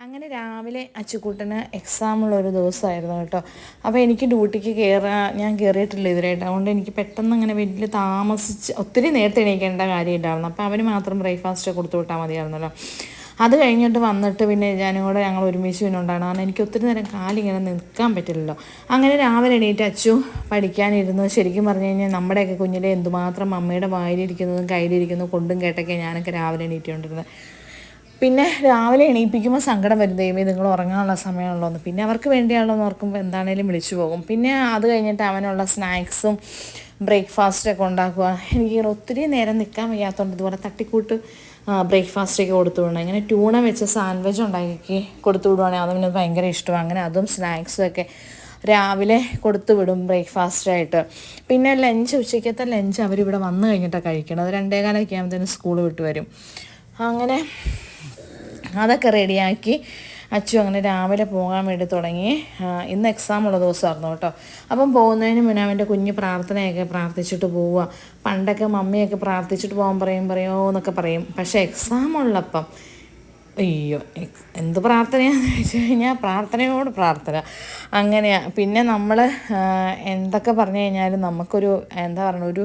അങ്ങനെ രാവിലെ അച്ചുക്കുട്ടന് എക്സാമുള്ളൊരു ദിവസമായിരുന്നു കേട്ടോ. അപ്പോൾ എനിക്ക് ഡ്യൂട്ടിക്ക് ഞാൻ കയറിയിട്ടില്ല ഇതുവരെയായിട്ട്. അതുകൊണ്ട് എനിക്ക് പെട്ടെന്ന് അങ്ങനെ വലിയ ഒത്തിരി നേരത്തെ എണീക്കേണ്ട കാര്യമില്ലായിരുന്നു. അപ്പോൾ അവന് മാത്രം ബ്രേക്ക്ഫാസ്റ്റ് കൊടുത്തു വിട്ടാൽ മതിയായിരുന്നല്ലോ. അത് കഴിഞ്ഞിട്ട് വന്നിട്ട് പിന്നെ ഞങ്ങൾ ഒരുമിച്ച് പിന്നെ ഉണ്ടാകണം. കാരണം എനിക്ക് ഒത്തിരി നേരം കാലിങ്ങനെ നിൽക്കാൻ പറ്റില്ലല്ലോ. അങ്ങനെ രാവിലെ എണീറ്റ് അച്ചു പഠിക്കാനിരുന്നു. ശരിക്കും പറഞ്ഞു കഴിഞ്ഞാൽ നമ്മുടെയൊക്കെ കുഞ്ഞിലെ എന്തുമാത്രം അമ്മയുടെ വായിലിരിക്കുന്നതും കയ്യിലിരിക്കുന്നതും കൊണ്ടും കേട്ടൊക്കെ ഞാനൊക്കെ രാവിലെ എണീറ്റുകൊണ്ടിരുന്നത്. പിന്നെ രാവിലെ എണീപ്പിക്കുമ്പോൾ സങ്കടം വരും, ദൈവമേ നിങ്ങൾ ഉറങ്ങാനുള്ള സമയമുള്ളൂ എന്ന്. പിന്നെ അവർക്ക് വേണ്ടിയാണല്ലോ എന്ന് ഓർക്കുമ്പോൾ എന്താണേലും വിളിച്ചു പോകും. പിന്നെ അത് കഴിഞ്ഞിട്ട് അവനുള്ള സ്നാക്സും ബ്രേക്ക്ഫാസ്റ്റൊക്കെ ഉണ്ടാക്കുക. എനിക്കിങ്ങനെ ഒത്തിരി നേരം നിൽക്കാൻ വയ്യാത്തതുകൊണ്ട് ഇതുപോലെ തട്ടിക്കൂട്ട് ബ്രേക്ക്ഫാസ്റ്റൊക്കെ കൊടുത്തു വിടണം. ഇങ്ങനെ ട്യൂണ വെച്ച് സാൻഡ്വിച്ച് ഉണ്ടാക്കി കൊടുത്തു വിടുവാണെങ്കിൽ അതിന് ഭയങ്കര ഇഷ്ടമാണ്. അങ്ങനെ അതും സ്നാക്സും ഒക്കെ രാവിലെ കൊടുത്തു വിടും ബ്രേക്ക്ഫാസ്റ്റായിട്ട്. പിന്നെ ഉച്ചയ്ക്കത്തെ ലഞ്ച് അവരിവിടെ വന്നു കഴിഞ്ഞിട്ടാണ് കഴിക്കണം. അത് 2:15 ആകുമ്പോഴത്തേനും സ്കൂൾ വിട്ട് വരും. അങ്ങനെ അതൊക്കെ റെഡിയാക്കി അച്ചു അങ്ങനെ രാവിലെ പോകാൻ വേണ്ടി തുടങ്ങി. ഇന്ന് എക്സാമുള്ള ദിവസമായിരുന്നു കേട്ടോ. അപ്പം പോകുന്നതിന് മുന്നേ അവൻ്റെ കുഞ്ഞ് പ്രാർത്ഥനയൊക്കെ പ്രാർത്ഥിച്ചിട്ട് പോവുക. പണ്ടൊക്കെ മമ്മിയൊക്കെ പ്രാർത്ഥിച്ചിട്ട് പോകാൻ പറയുമോ എന്നൊക്കെ പറയും. പക്ഷേ എക്സാമുള്ളപ്പം അയ്യോ എന്ത് പ്രാർത്ഥനയാണെന്ന് വെച്ച് കഴിഞ്ഞാൽ പ്രാർത്ഥനയോട് പ്രാർത്ഥന അങ്ങനെയാണ്. പിന്നെ നമ്മൾ എന്തൊക്കെ പറഞ്ഞു കഴിഞ്ഞാലും നമുക്കൊരു എന്താ പറയുക ഒരു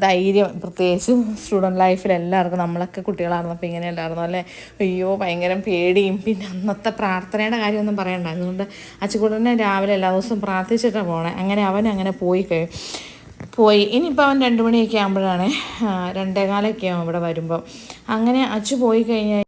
ധൈര്യം, പ്രത്യേകിച്ച് സ്റ്റുഡൻറ്റ് ലൈഫിൽ എല്ലാവർക്കും, നമ്മളൊക്കെ കുട്ടികളായിരുന്നപ്പോൾ ഇങ്ങനെയല്ലായിരുന്നു അല്ലേ. അയ്യോ ഭയങ്കര പേടിയും. പിന്നെ അന്നത്തെ പ്രാർത്ഥനയുടെ കാര്യമൊന്നും പറയണ്ട. അതുകൊണ്ട് അച്ചുകൂട്ടനെ രാവിലെ എല്ലാ ദിവസവും പ്രാർത്ഥിച്ചിട്ടാണ് പോകണേ. അങ്ങനെ അവൻ പോയി. ഇനിയിപ്പോൾ അവൻ 2 മണിയൊക്കെ ആകുമ്പോഴാണ് 2:15 ആവും ഇവിടെ വരുമ്പോൾ. അങ്ങനെ അച്ചു പോയി കഴിഞ്ഞാൽ